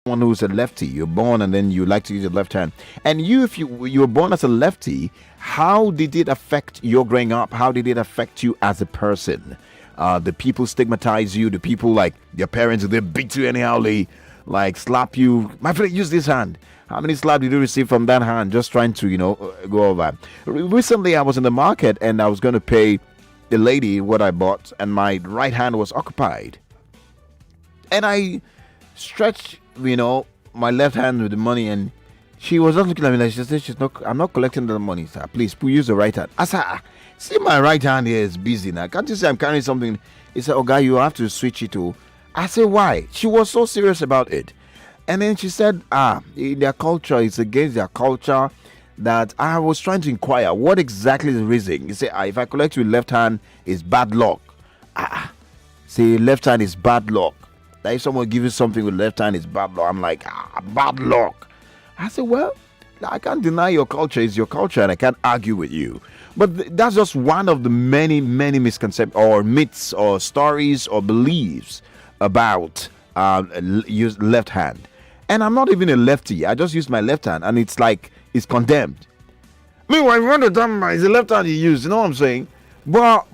someone who's a lefty. You're born and then you like to use your left hand. And if you were born as a lefty, how did it affect your growing up? How did it affect you as a person? The people stigmatize you. The people, like your parents, they beat you anyhow. They like slap you. My friend, use this hand. How many slaps did you receive from that hand? Just trying to, go over. Recently, I was in the market and I was going to pay the lady what I bought, and my right hand was occupied. And I stretched, my left hand with the money, and she was not looking at me like she said, I'm not collecting the money, sir. Please use the right hand. I said, see, my right hand here is busy now. Can't you see I'm carrying something? He said, oh, guy, you have to switch it to. I said, why? She was so serious about it. And then she said, in their culture, it's against their culture. That I was trying to inquire what exactly is the reason. You say, if I collect with left hand, it's bad luck. Say left hand is bad luck. That if someone gives you something with left hand, it's bad luck. I'm like, bad luck. I said, well, I can't deny your culture is your culture, and I can't argue with you. But that's just one of the many, many misconceptions or myths or stories or beliefs about use left hand. And I'm not even a lefty. I just use my left hand, and it's like it's condemned. Meanwhile, if you want to tell me it's the left hand you use, you know what I'm saying? But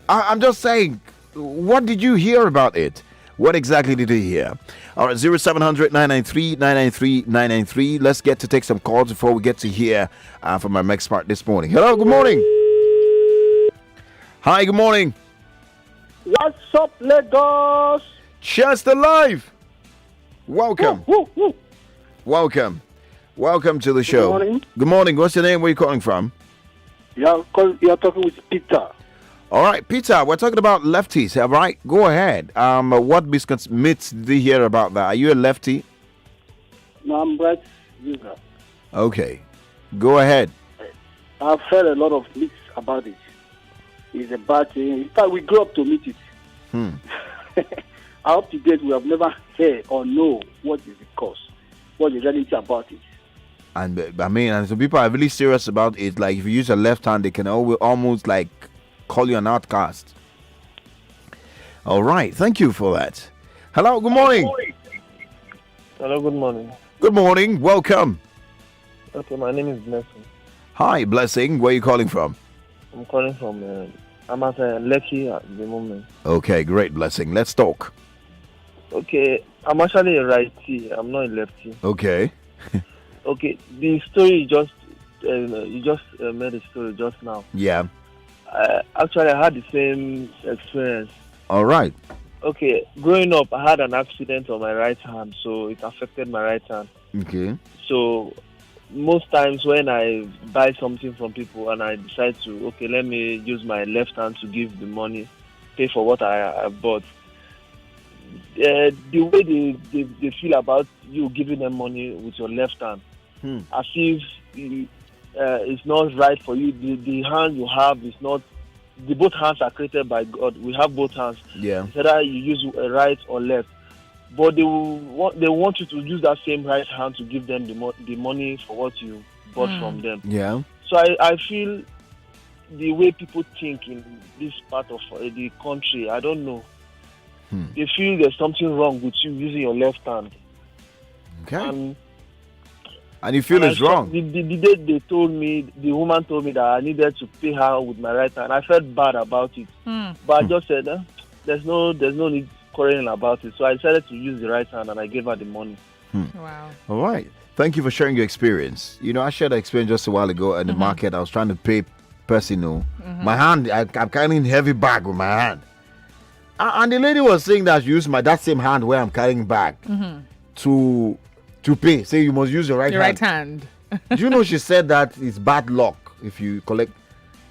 I'm just saying, what did you hear about it? What exactly did you hear? All right, 0700 993 993 993. Let's get to take some calls before we get to hear from our next part this morning. Hello, good morning. Hi, good morning. What's up, Lagos? Chester Live. Welcome. Woo, woo, woo. Welcome to the show. Good morning. Good morning. What's your name? Where are you calling from? You're talking with Peter. All right, Peter, we're talking about lefties. All right, go ahead. What myths did you hear about that? Are you a lefty? No, I'm right user. Okay, go ahead. I've heard a lot of myths about it. It's a bad thing. In fact, we grew up to meet it. Up to date, we have never heard or know what is the cause, what is the reality about it. And and some people are really serious about it. Like if you use a left hand, they can almost like call you an outcast. All right, thank you for that. Hello, good morning. Hello, good morning. Good morning, welcome. Okay, my name is Blessing. Hi, Blessing. Where are you calling from? I'm calling from. I'm at Lekki at the moment. Okay, great, Blessing. Let's talk. Okay, I'm actually a righty. I'm not a lefty. Okay. Okay, the story you just made a story just now. Yeah. Actually, I had the same experience. All right. Okay, growing up, I had an accident on my right hand, so it affected my right hand. Okay. So most times when I buy something from people and I decide to, okay, let me use my left hand to give the money, pay for what I bought. The way they feel about you giving them money with your left hand, as if it's not right for you. The hand you have is not. Both hands are created by God. We have both hands. Yeah. Whether you use right or left, but they want you to use that same right hand to give them the money for what you bought from them. Yeah. So I feel the way people think in this part of the country, I don't know. They feel there's something wrong with you using your left hand. Okay. And you feel it's wrong. The day the woman told me that I needed to pay her with my right hand, I felt bad about it. But I just said, there's no need quarreling about it. So I decided to use the right hand and I gave her the money. Wow. All right. Thank you for sharing your experience. I shared an experience just a while ago in the market. I was trying to pay person. My hand, I'm carrying a heavy bag with my hand. And the lady was saying that she used that same hand where I'm carrying bag to pay. Say you must use your right hand. Do you know she said that it's bad luck if you collect.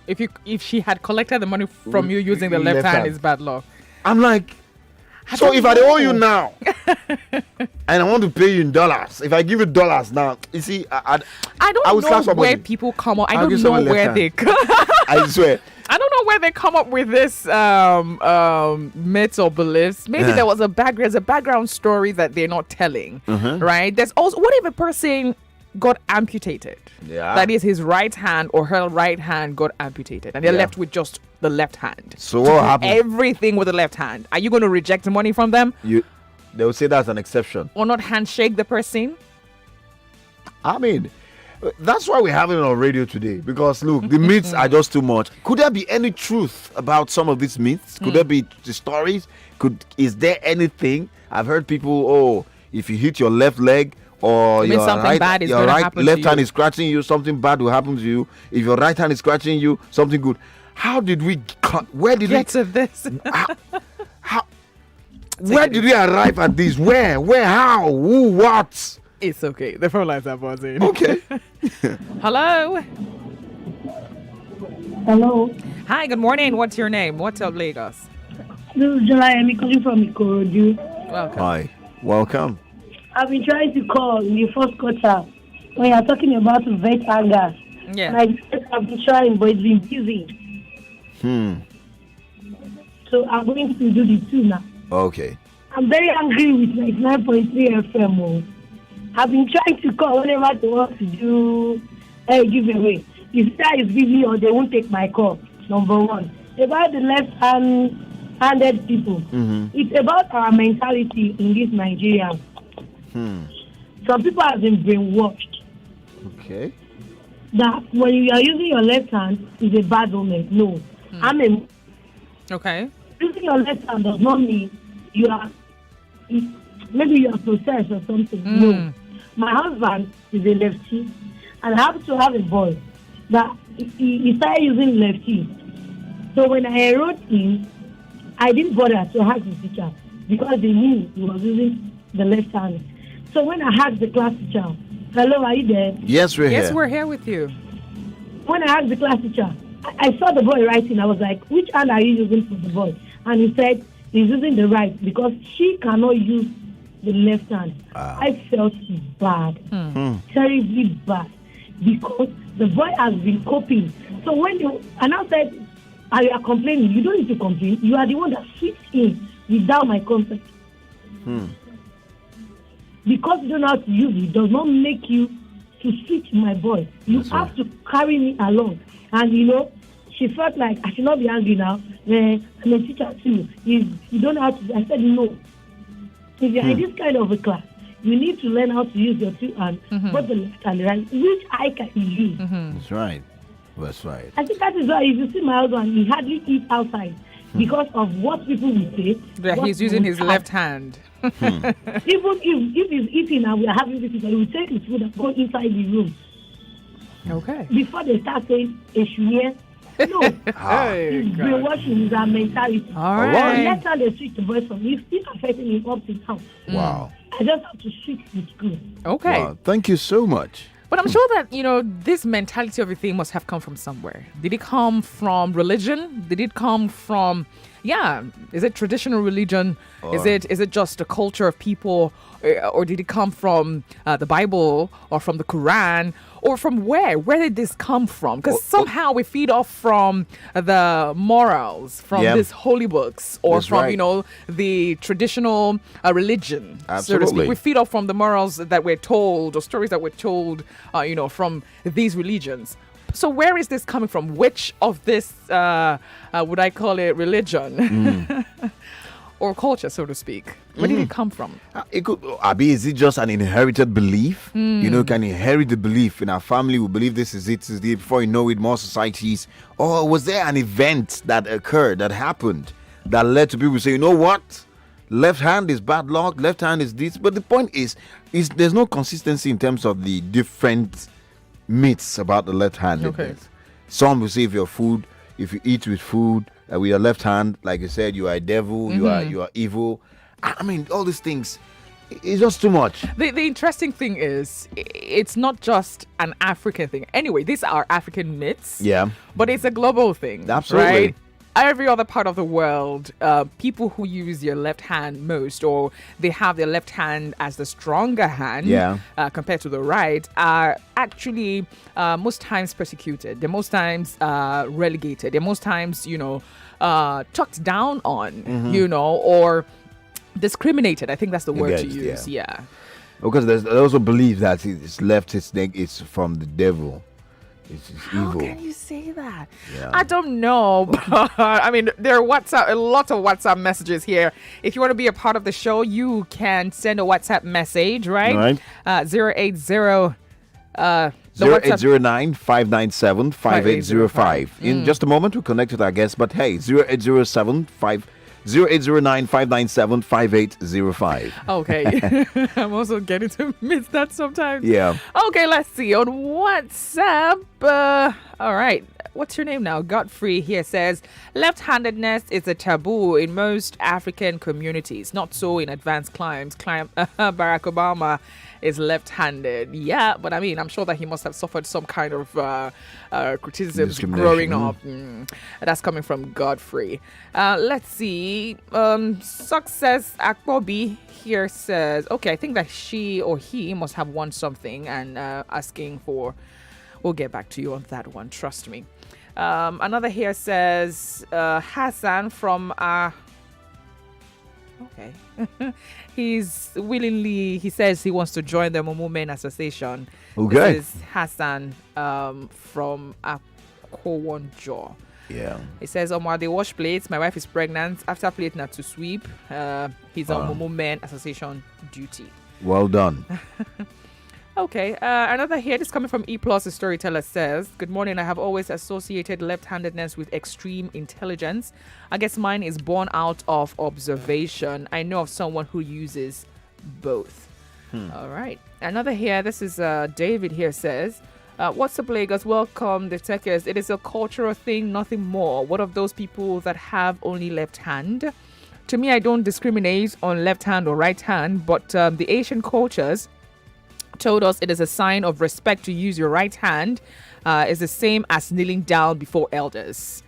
If she had collected the money from you using the left hand, it's bad luck. I'm like, so if I owe you now and I want to pay you in dollars, if I give you dollars now, you see, I don't know where people come up. I don't know where they I swear. I don't know where they come up with this myths or beliefs. Maybe there's a background story that they're not telling, right? There's also, what if a person got amputated? Yeah. That is, his right hand or her right hand got amputated, and they're left with just the left hand. So what happened? Everything with the left hand. Are you going to reject the money from them? They will say that's an exception. Or not handshake the person? I mean, that's why we're having it on radio today. Because look, the myths are just too much. Could there be any truth about some of these myths? Could there be the stories? Is there anything? I've heard people, if you hit your left leg or your something bad is gonna happen left to hand you. is scratching you, something bad will happen to you. If your right hand is scratching you, something good. How did we? Where did Get to this. How? Where did we arrive at this? Where? How? Who? What? It's okay. The phone lines are buzzing. Okay. Hello. Hello, Hi, good morning. What's your name? What's up, Lagos? this is July. I'm calling from Ikorodu. Welcome. Hi. Welcome. I've been trying to call in the first quarter when you're talking about vet anger. Yeah. Like I've been trying, but it's been busy. So I'm going to do the two now. Okay. I'm very angry with 99.3 FM. Oh. I've been trying to call whenever they want to do a giveaway. If that is busy or they won't take my call, number one. About the left-handed people, it's about our mentality in this Nigeria. Some people have been brainwashed Okay. that when you are using your left hand is a bad moment. No. Okay. Using your left hand does not mean you are, maybe you are possessed or something. No. My husband is a lefty, and I happen to have a boy that he started using lefty. So when I enrolled him, I didn't bother to ask the teacher because they knew he was using the left hand. So when I asked the class teacher, hello, are you there? Yes, we're Yes, here. we're here with you. When I asked the class teacher, I saw the boy writing. I was like, which hand are you using for the boy? And he said he's using the right because she cannot use the left hand. I felt bad, terribly bad, because the boy has been coping. So when and I said, you are complaining, you don't need to complain. You are the one that switched in without my consent. Because you don't know how to use it does not make you to switch my boy. You have to carry me along. And she felt like I should not be angry now. I'm a teacher too. You don't know how to. I said no. If you're in this kind of a class, you need to learn how to use your two hands, both the left and the right, which I can use. That's right. That's right. I think that is why if you see my husband, he hardly eats outside because of what people will say. Yeah, what he's using his will left hand. Even if he's eating and we are having visitors, he will take his food and go inside the room. Okay. Before they start saying, "Eshuye." No, Hey, he's God. brainwashing his mentality. All The right. next time they switch the voice from, he's still affecting him up to down. Wow. I just have to switch the school. Okay. Wow. Thank you so much. But I'm sure that, this mentality of a thing must have come from somewhere. Did it come from religion? Did it come from, is it traditional religion? Is it just a culture of people? Or did it come from the Bible or from the Quran? Or from where? Where did this come from? Because somehow we feed off from the morals, from these holy books, or That's from, right. the traditional religion, so to Absolutely. speak. We feed off from the morals that we're told, or stories that we're told, from these religions. So where is this coming from? Which of this, would I call it religion? Or culture, so to speak? Where did it come from? It could, Abi, is it just an inherited belief? Can inherit the belief in our family. We believe this is it. Before you know it, more societies. Or was there an event that occurred, that happened, that led to people say, you know what? Left hand is bad luck. Left hand is this. But the point is there's no consistency in terms of the different myths about the left hand. Okay. Some will say if you eat with food with your left hand, like you said, you are a devil, you are evil. I mean, all these things, it's just too much. The interesting thing is, it's not just an African thing. Anyway, these are African myths. Yeah. But it's a global thing. Absolutely. Right? Every other part of the world, people who use their left hand most, or they have their left hand as the stronger hand compared to the right, are actually most times persecuted. They're most times relegated. They're most times, talked down on, or discriminated. I think that's the word to Against, use. Yeah. Because there's also belief that it's left, it's from the devil. It's How evil. can you say that? Yeah. I don't know. But, I mean, there are a lot of WhatsApp messages here. If you want to be a part of the show, you can send a WhatsApp message, right? Right. 080 the WhatsApp 0809-597-5805. In just a moment, we'll connect with our guest. But hey, 0809-597-5805. Okay. I'm also getting to miss that sometimes. Yeah. Okay, let's see. On WhatsApp, all right. What's your name now? Godfrey here says, left-handedness is a taboo in most African communities. Not so in advanced climes. Barack Obama is left-handed. Yeah, but I mean, I'm sure that he must have suffered some kind of criticism growing up. That's coming from Godfrey. Let's see. Success Akbobi here says, okay, I think that she or he must have won something and asking for... We'll get back to you on that one. Trust me. Another here says, Hassan from... okay. He says he wants to join the Momo Men Association. Okay. This is Hassan from Akowonjo. Yeah. He says, Omar, they wash plates. My wife is pregnant. After plate not to sweep. He's on Momo Men Association duty. Well done. Okay, another here, this coming from E+, the storyteller says, good morning, I have always associated left-handedness with extreme intelligence. I guess mine is born out of observation. I know of someone who uses both. All right. Another here, this is David here says, what's up, Lagos? Welcome, the Tekes. It is a cultural thing, nothing more. What of those people that have only left hand? To me, I don't discriminate on left hand or right hand, but the Asian cultures told us it is a sign of respect to use your right hand is the same as kneeling down before elders.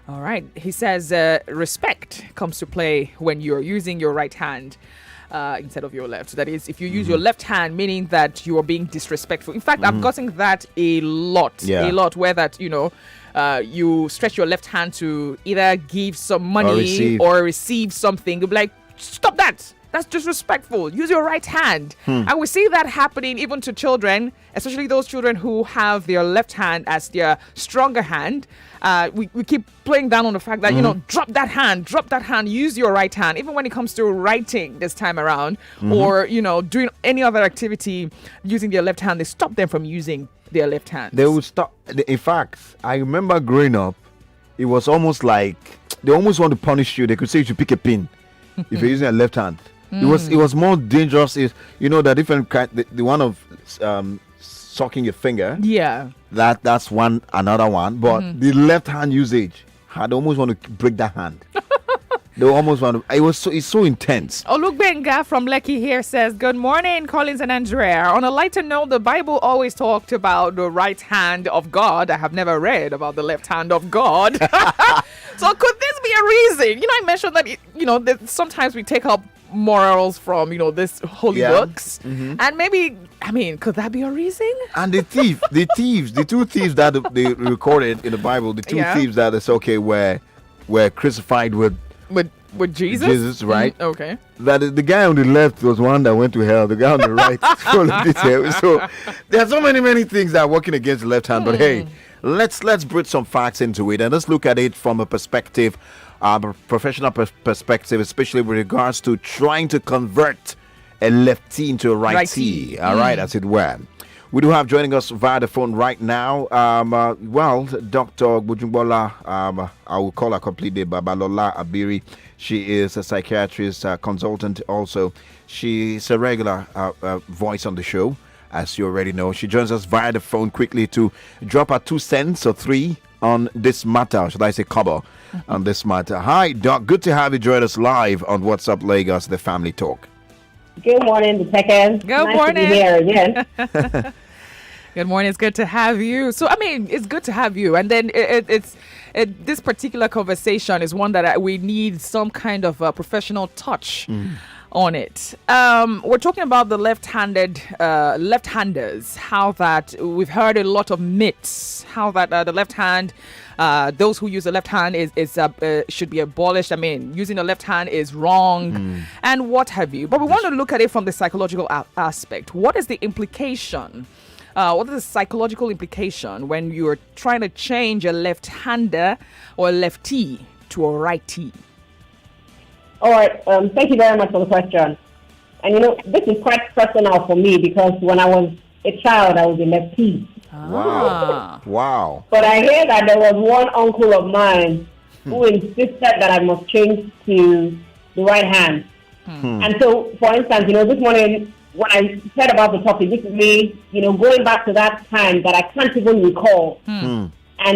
All right. He says respect comes to play when you're using your right hand instead of your left. That is, if you use your left hand, meaning that you are being disrespectful. In fact, I've gotten that a lot, where that, you stretch your left hand to either give some money or receive something. You'll be like, stop that. That's disrespectful. Use your right hand. And we see that happening even to children, especially those children who have their left hand as their stronger hand. We keep playing down on the fact that, drop that hand, use your right hand. Even when it comes to writing this time around or, doing any other activity using their left hand, they stop them from using their left hand. They would stop. In fact, I remember growing up, it was almost like they almost want to punish you. They could say you should pick a pin if you're using a left hand. It was more dangerous. The different kind, the one of sucking your finger. Yeah, that's another one. But the left hand usage, I'd almost want to break that hand. They almost want to. It's so intense. Olugbenga from Lekki here says, good morning, Collins and Andrea. On a lighter note, the Bible always talked about the right hand of God. I have never read about the left hand of God. So could this be a reason? I mentioned that, that sometimes we take up morals from this holy books, and maybe could that be a reason? And the two thieves that they recorded in the Bible, the two thieves that is were crucified with Jesus, right? Okay. That the guy on the left was one that went to hell. The guy on the right followed this hell. So there are so many things that are working against the left hand. But hey, let's bring some facts into it and let's look at it from a perspective. Professional perspective, especially with regards to trying to convert a lefty into a righty, all right, as it were. We do have joining us via the phone right now, Dr. Gbonjubola, I will call her completely Babalola Abiri. She is a psychiatrist, consultant also. She's a regular voice on the show, as you already know. She joins us via the phone quickly to drop her 2 cents or 3 on this matter, should I say cover on this matter. Hi, Doc. Good to have you join us live on What's Up Lagos, the Family Talk. Good morning, the Tekes. Good nice morning. To be here again. Good morning. It's good to have you. So, it's good to have you. And then it's this particular conversation is one that we need some kind of professional touch on it. We're talking about the left-handers, how that we've heard a lot of myths, how that the left hand, those who use the left hand is should be abolished. Using the left hand is wrong and what have you. But we want to look at it from the psychological aspect. What is the implication what is the psychological implication when you're trying to change a left-hander or a lefty to a righty? All right. Thank you very much for the question. And this is quite personal for me because when I was a child, I was a lefty. Wow. But I hear that there was one uncle of mine who insisted that I must change to the right hand. And so, for instance, this morning when I said about the topic, this is me, going back to that time that I can't even recall. And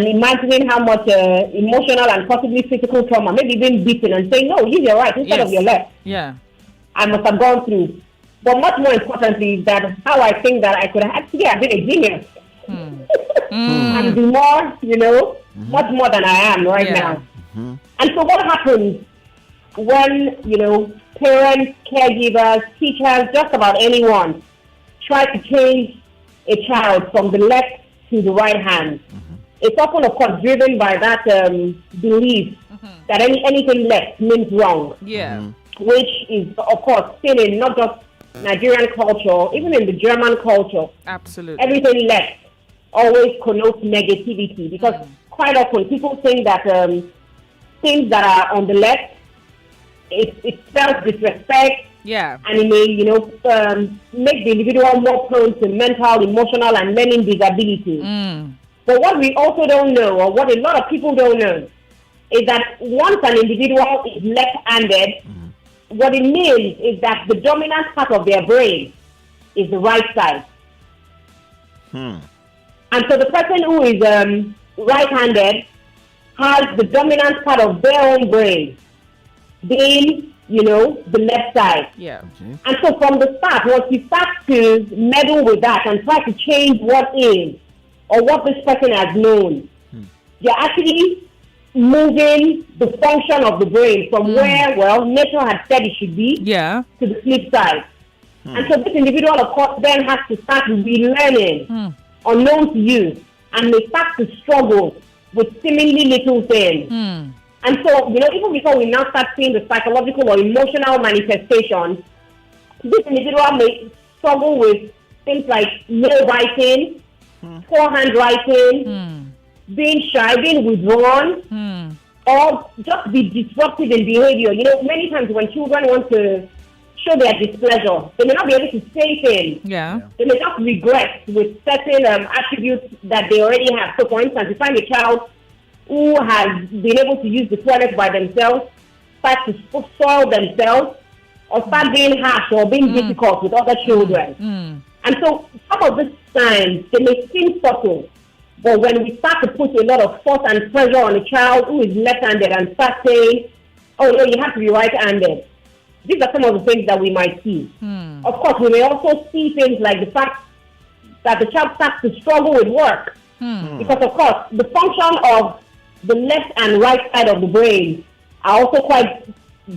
imagining how much emotional and possibly physical trauma, maybe being beaten and saying, no, use your right instead of your left. Yeah. I must have gone through. But much more importantly is that how I think that I could have actually have been a genius. And be more, much more than I am right now. And so what happens when, parents, caregivers, teachers, just about anyone try to change a child from the left to the right hand? It's often, of course, driven by that belief that anything left means wrong. Yeah. Which is, of course, still in not just Nigerian culture, even in the German culture. Absolutely. Everything left always connotes negativity because quite often people think that things that are on the left, it spells disrespect. Yeah. And it may, make the individual more prone to mental, emotional, and learning disabilities. But what we also don't know, or what a lot of people don't know, is that once an individual is left-handed, what it means is that the dominant part of their brain is the right side. And so the person who is right-handed has the dominant part of their own brain being, the left side. Yeah. And so from the start, once you start to meddle with that and try to change what is or what this person has known, you're actually moving the function of the brain from where, nature had said it should be to the flip side. And so this individual, of course, then has to start relearning unknown to you and may start to struggle with seemingly little things. And so, even before we now start seeing the psychological or emotional manifestations, this individual may struggle with things like low writing, poor handwriting, being shy, being withdrawn, or just be disruptive in behavior. Many times when children want to show their displeasure, they may not be able to say things. Yeah. They may just regress with certain attributes that they already have. So, for instance, you find a child who has been able to use the toilet by themselves, start to soil themselves, or start being harsh or being difficult with other children. And so some of these signs, they may seem subtle, but when we start to put a lot of force and pressure on a child who is left-handed and start saying, oh, no, you have to be right-handed, these are some of the things that we might see. Of course, we may also see things like the fact that the child starts to struggle with work. Because, of course, the function of the left and right side of the brain are also quite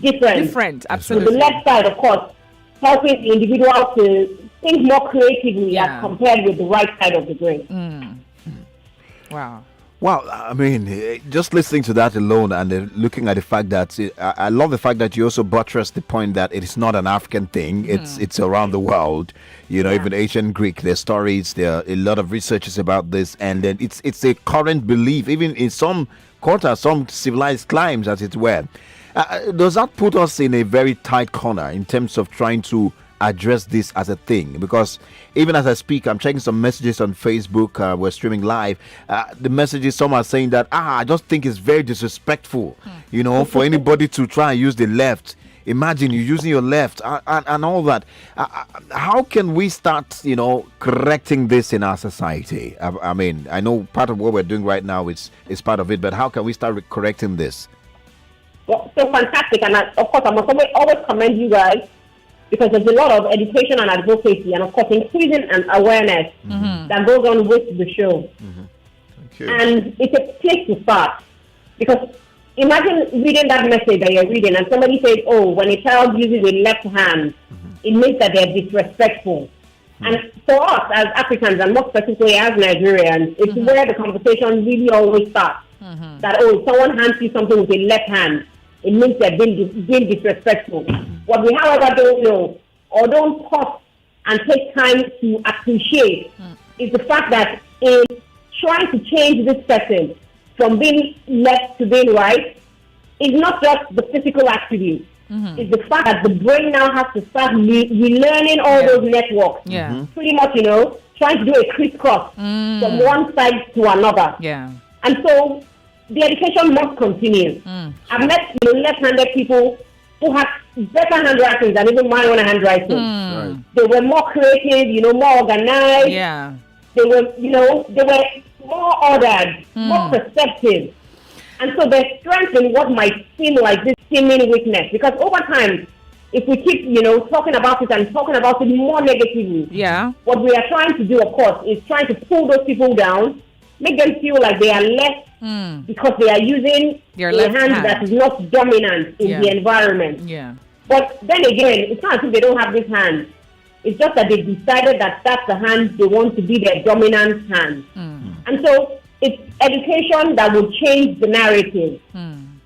different. Absolutely. So the left side, of course, helping the individual to think more creatively as compared with the right side of the brain. Wow. Well, I mean, just listening to that alone and looking at the fact that I love the fact that you also buttress the point that it is not an African thing. It's around the world. Even ancient Greek, there's stories, there are a lot of researches about this, and then it's a current belief, even in some quarters, some civilized climes, as it were. Does that put us in a very tight corner in terms of trying to address this as a thing? Because even as I speak, I'm checking some messages on Facebook. We're streaming live. The messages, some are saying that I just think it's very disrespectful, for anybody to try and use the left. Imagine you using your left and all that. How can we start, correcting this in our society? I mean, I know part of what we're doing right now is part of it, but how can we start correcting this? Well, so fantastic, and of course, I must always commend you guys, because there's a lot of education and advocacy, and of course, increasing an awareness that goes on with the show. Thank you. And it's a place to start, because imagine reading that message that you're reading, and somebody says, "Oh, when a child uses a left hand, it means that they're disrespectful." And for us as Africans, and more specifically as Nigerians, it's where the conversation really always starts. That if someone hands you something with a left hand, it means they're being disrespectful. What we, however, don't know or don't pause and take time to appreciate is the fact that in trying to change this person from being left to being right, it's not just the physical attribute. It's the fact that the brain now has to start relearning all those networks. Pretty much, trying to do a crisscross from one side to another. And so the education must continue. I've met left-handed people who have better handwriting than even my own handwriting. Right. They were more creative, more organized. They were, they were more ordered, more perceptive. And so there's strength in what might seem like this seeming weakness. Because over time, if we keep, talking about it and talking about it more negatively, what we are trying to do, of course, is trying to pull those people down, make them feel like they are less because they are using a hand that is not dominant in the environment. But then again, it's not as if they don't have this hand. It's just that they decided that that's the hand they want to be their dominant hand. And so it's education that will change the narrative.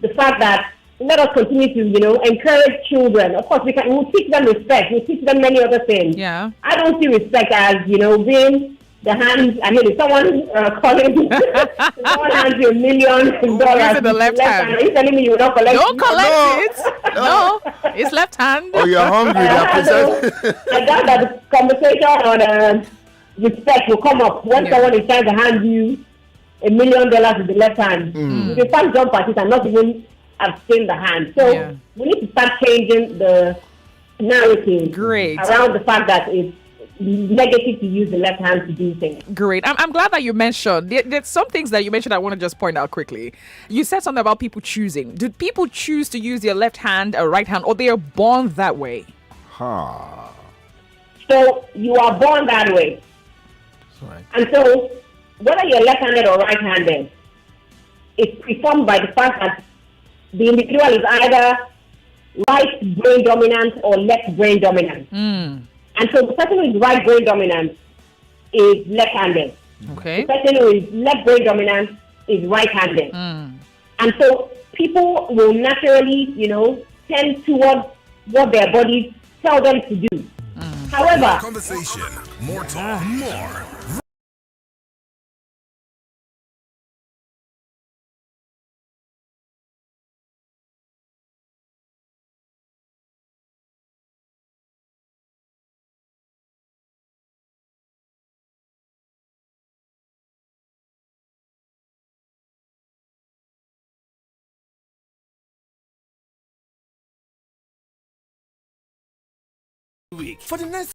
The fact that let us continue to, encourage children. Of course, we'll teach them respect. We'll teach them many other things. I don't see respect as, being the hand. I mean, if someone calling, if someone hands you $1 million, Use the left hand. Are you telling me you will not collect Don't it? collect it. No, it's left hand. Oh, you're hungry, I doubt that the conversation on respect will come up when someone is trying to hand you $1 million with the left hand. You can find jump at it and not even abstain the hand. So we need to start changing the narrative around the fact that it's negative to use the left hand to do things. Great. I'm glad that you mentioned. There's some things that you mentioned I want to just point out quickly. You said something about people choosing. Did people choose to use their left hand or right hand, or they are born that way? So you are born that way. Right. And so whether you're left-handed or right-handed, it's performed by the fact that the individual is either right brain dominant or left brain dominant. And so the person who is right brain dominant is left-handed. Okay. The person who is left brain dominant is right-handed. And so people will naturally, tend towards what their bodies tell them to do. However, Conversation, more talk, more week for the next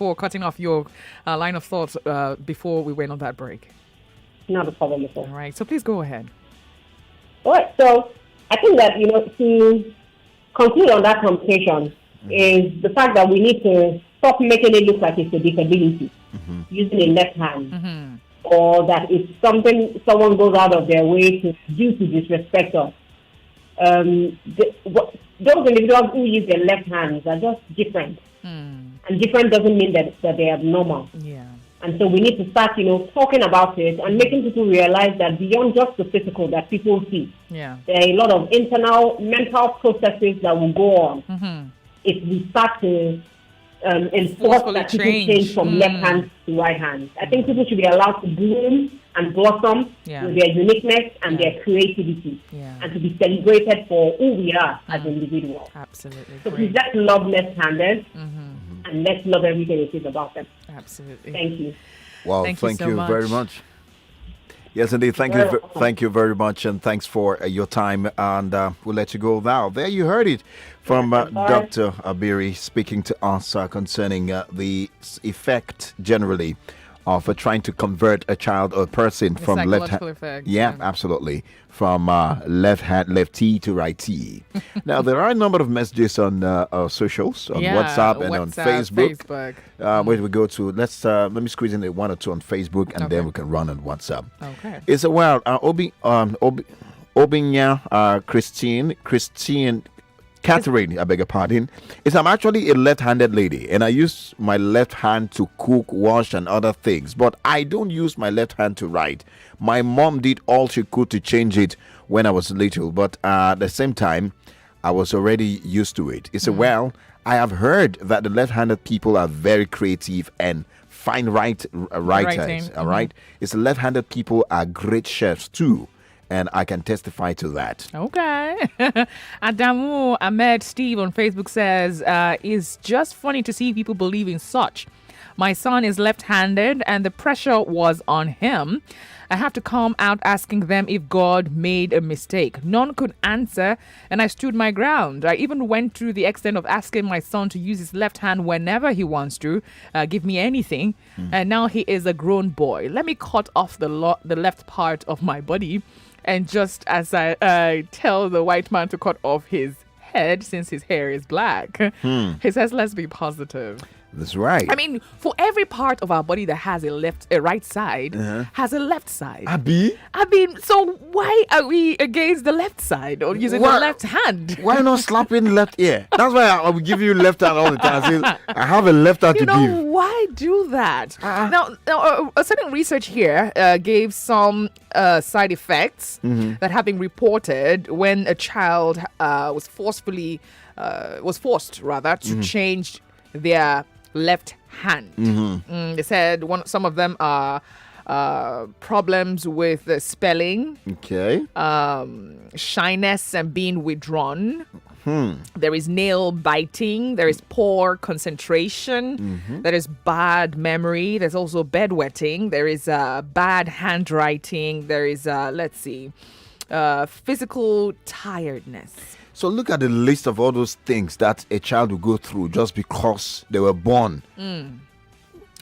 for cutting off your line of thoughts before we went on that break. Not a problem at all. All right, so please go ahead. All right, so I think that, to conclude on that conversation is the fact that we need to stop making it look like it's a disability using a left hand, or that it's something someone goes out of their way to do to disrespect us. Those individuals who use their left hands are just different. And different doesn't mean that they are abnormal. Yeah. And so we need to start, talking about it and making people realize that beyond just the physical that people see, there are a lot of internal mental processes that will go on if we start to enforce that people change from left hands to right hands. I think people should be allowed to bloom and blossom with their uniqueness and their creativity, and to be celebrated for who we are as individuals. Absolutely. So please, let's love left-handers and let's love everything it is about them. Absolutely. Thank you. Well, thank you very much. Yes, indeed. Thank you very much, and thanks for your time. And we'll let you go now. There you heard it from Dr. Abiri speaking to us concerning the effect generally of trying to convert a child or a person from left hand. Yeah, absolutely. From lefty to righty. Now, there are a number of messages on socials, on WhatsApp and on Facebook. Where do we go to? Let me squeeze in one or two on Facebook, and then we can run on WhatsApp. Okay. It's Obinya Christine Catherine, I beg your pardon, is I'm actually a left-handed lady, and I use my left hand to cook, wash, and other things, but I don't use my left hand to write. My mom did all she could to change it when I was little, but at the same time, I was already used to it. It's well, I have heard that the left-handed people are very creative and fine writers. All right, it's left-handed people are great chefs too. And I can testify to that. Okay. Adamu Ahmed Steve on Facebook says, it's just funny to see people believe in such. My son is left-handed and the pressure was on him. I have to come out asking them if God made a mistake. None could answer, and I stood my ground. I even went to the extent of asking my son to use his left hand whenever he wants to, give me anything. And now he is a grown boy. Let me cut off the left part of my body. And just as I tell the white man to cut off his head since his hair is black, he says, let's be positive. That's right. I mean, for every part of our body that has a right side, has a left side. Abi? I mean, so why are we against the left side or using the left hand? Why not slapping left ear? That's why I will give you left hand all the time. I have a left hand to give. Why do that? Now, a certain research here gave some side effects that have been reported when a child was forced to change their left hand. They said some of them are problems with spelling, shyness and being withdrawn. There is nail biting. There is poor concentration. There is bad memory. There's also bedwetting. There is bad handwriting. There is physical tiredness. So look at the list of all those things that a child will go through just because they were born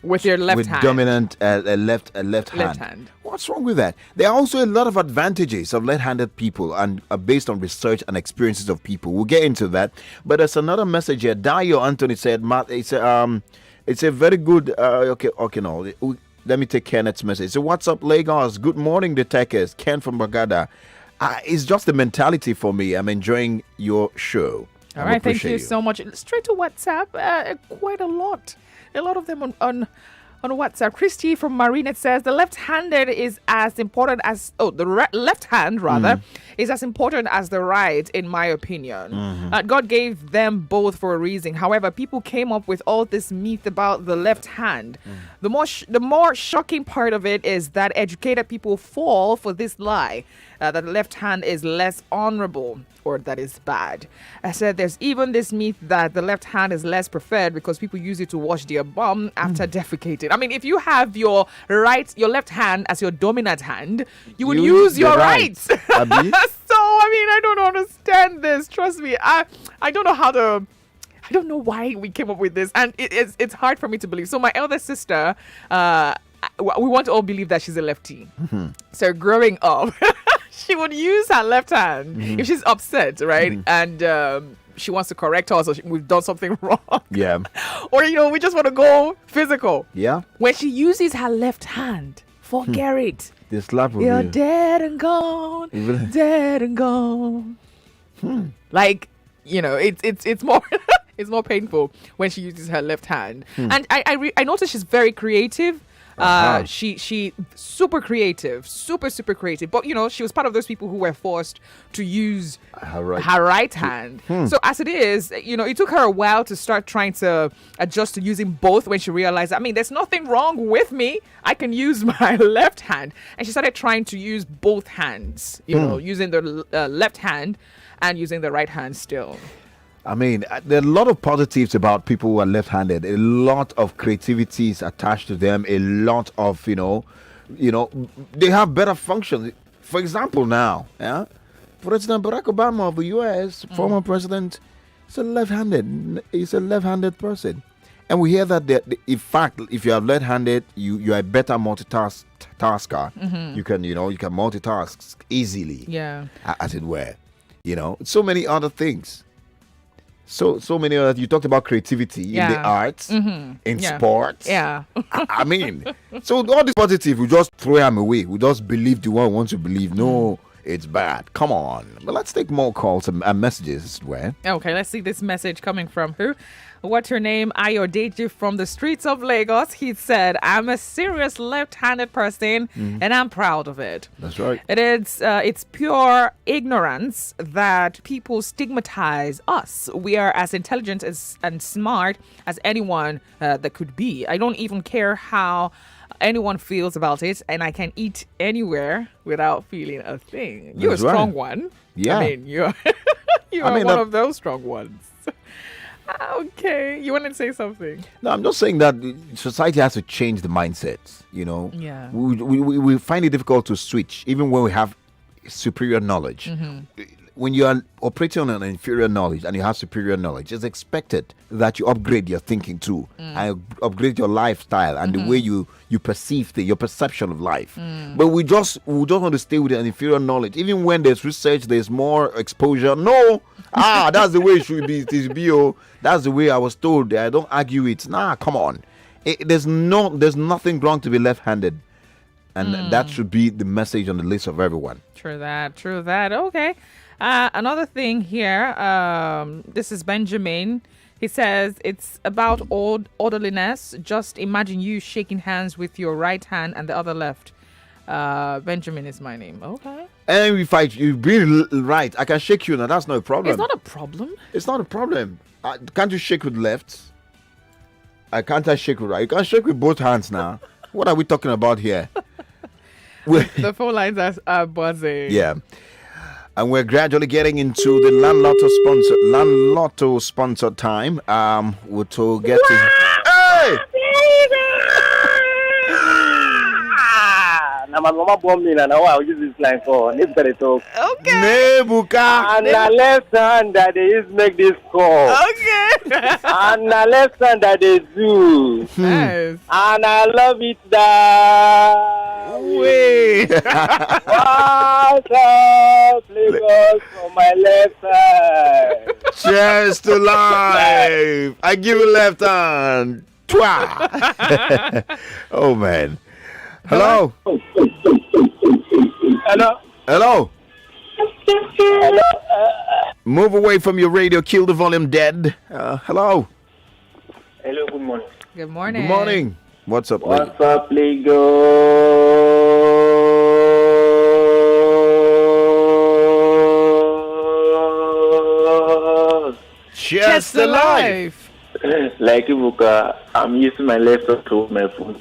with your left hand, dominant left hand. What's wrong with that? There are also a lot of advantages of left-handed people, and based on research and experiences of people. We'll get into that. But there's another message here. Dayo Anthony said, it's a very good. No. Let me take Kenneth's message. So what's up, Lagos? Good morning, the Tekes. Ken from Bagada. It's just the mentality for me. I'm enjoying your show. All right, thank you so much. Straight to WhatsApp, quite a lot. A lot of them on WhatsApp. Christy from Marinette says the left-handed is as important as left hand is as important as the right, in my opinion. God gave them both for a reason. However, people came up with all this myth about the left hand. The more shocking part of it is that educated people fall for this lie that the left hand is less honorable or that is bad. I said there's even this myth that the left hand is less preferred because people use it to wash their bum after defecating. I mean, if you have your left hand as your dominant hand, you would use your right. So, I mean, I don't understand this. Trust me. I don't know how to don't know why we came up with this, and it's hard for me to believe. So my elder sister, we want to all believe that she's a lefty. So growing up, she would use her left hand if she's upset, right? And she wants to correct us, or we've done something wrong. Yeah. Or, we just want to go physical. Yeah. When she uses her left hand, forget it. The slap will You're be- dead and gone, dead and gone. Like, it's more it's more painful when she uses her left hand. And I noticed she's very creative. She super creative, super creative. But she was part of those people who were forced to use her right hand. So as it is, it took her a while to start trying to adjust to using both. When she realized, there's nothing wrong with me. I can use my left hand, and she started trying to use both hands. Using the left hand and using the right hand still. There are a lot of positives about people who are left-handed. A lot of creativity is attached to them. A lot of, they have better functions. For example, now, President Barack Obama of the U.S., former president, is a left-handed. He's a left-handed person, and we hear that. In fact, if you are left-handed, you are a better multitasker. You can, you can multitask easily. Yeah, as it were. So many other things. So many other. You talked about creativity in the arts, in sports. Yeah. So all this positive, we just throw them away. We just believe the one we want to believe. No, it's bad. Come on. But let's take more calls and messages. Where? Okay, let's see this message coming from who? What's her name? Ayodeji from the streets of Lagos. He said, I'm a serious left-handed person and I'm proud of it. That's right. It's pure ignorance that people stigmatize us. We are as intelligent and smart as anyone that could be. I don't even care how anyone feels about it, and I can eat anywhere without feeling a thing. You're a strong one. Yeah. You're one of those strong ones. Okay, you want to say something? No, I'm just saying that society has to change the mindset. Yeah. We find it difficult to switch, even when we have superior knowledge. When you are operating on an inferior knowledge and you have superior knowledge, it's expected that you upgrade your thinking too, and upgrade your lifestyle and the way you perceive your perception of life. But we just want to stay with an inferior knowledge, even when there's research, there's more exposure. No, that's the way it should be. It is bio. That's the way I was told. I don't argue it. Nah, come on. There's nothing wrong to be left-handed, and that should be the message on the list of everyone. True that. Okay. Another thing here, this is Benjamin. He says it's about orderliness. Just imagine you shaking hands with your right hand and the other left. Benjamin is my name. Okay. And if you've been right, I can shake you now. That's not a problem. It's not a problem. It's not a problem. Can't you shake with left? Can't I shake with right? You can't shake with both hands now. What are we talking about here? The phone lines are buzzing. Yeah. And we're gradually getting into the Land Lotto sponsor time. We'll get to. Hey! Now my mama born me, and I'll use this line for necessary talk. Okay. Nebuka. And the left hand that they use make this call. Okay. And the left hand that they do. Nice. And I love it that way. What's up, Lagos, from my left side. Cheers to life. I give you left hand. Twa. Oh man. Hello. Hello. Hello. Hello. Move away from your radio. Kill the volume dead. Hello. Hello. Good morning. Good morning. Good morning. What's up, What's up, Lagos? Cheers to life. Like Ibuka, I'm using my left hand to hold my phone.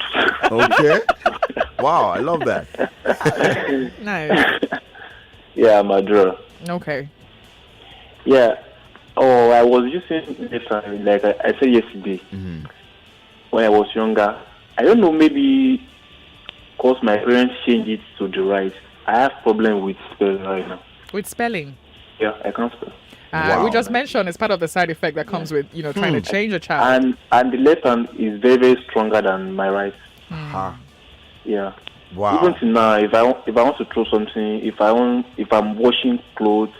Okay. Wow, I love that. Nice. Yeah, my draw. Okay. Yeah. Oh, I was using this hand, like I said yesterday, when I was younger. I don't know, maybe because my parents changed it to the right. I have problem with spelling right now. With spelling? Yeah, I can't spell. Wow. We just mentioned it's part of the side effect that comes with, trying to change a child. And the left hand is very, very stronger than my right. Yeah. Wow. Even till now, if I want to throw something, if I'm washing clothes,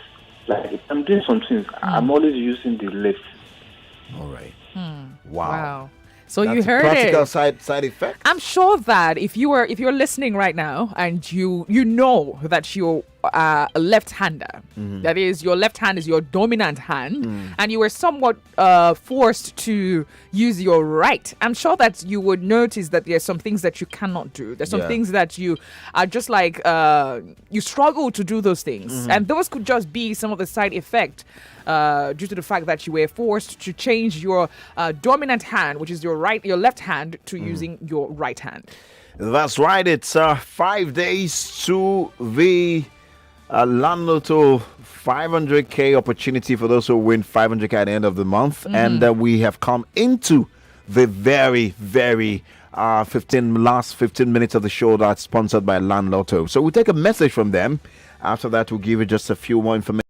like if I'm doing something, I'm always using the left. All right. Wow. So That's you heard practical it. side effect. I'm sure that if you're listening right now and you know that you're a left-hander, that is, your left hand is your dominant hand, and you were somewhat forced to use your right, I'm sure that you would notice that there's some things that you cannot do. There's some things that you are just like you struggle to do those things, and those could just be some of the side effect. Due to the fact that you were forced to change your dominant hand, which is your left hand, to using your right hand. That's right. It's 5 days to the Land Lotto 500k opportunity for those who win 500k at the end of the month, and we have come into the very, very last 15 minutes of the show that's sponsored by Land Lotto. So we'll take a message from them. After that, we'll give you just a few more information.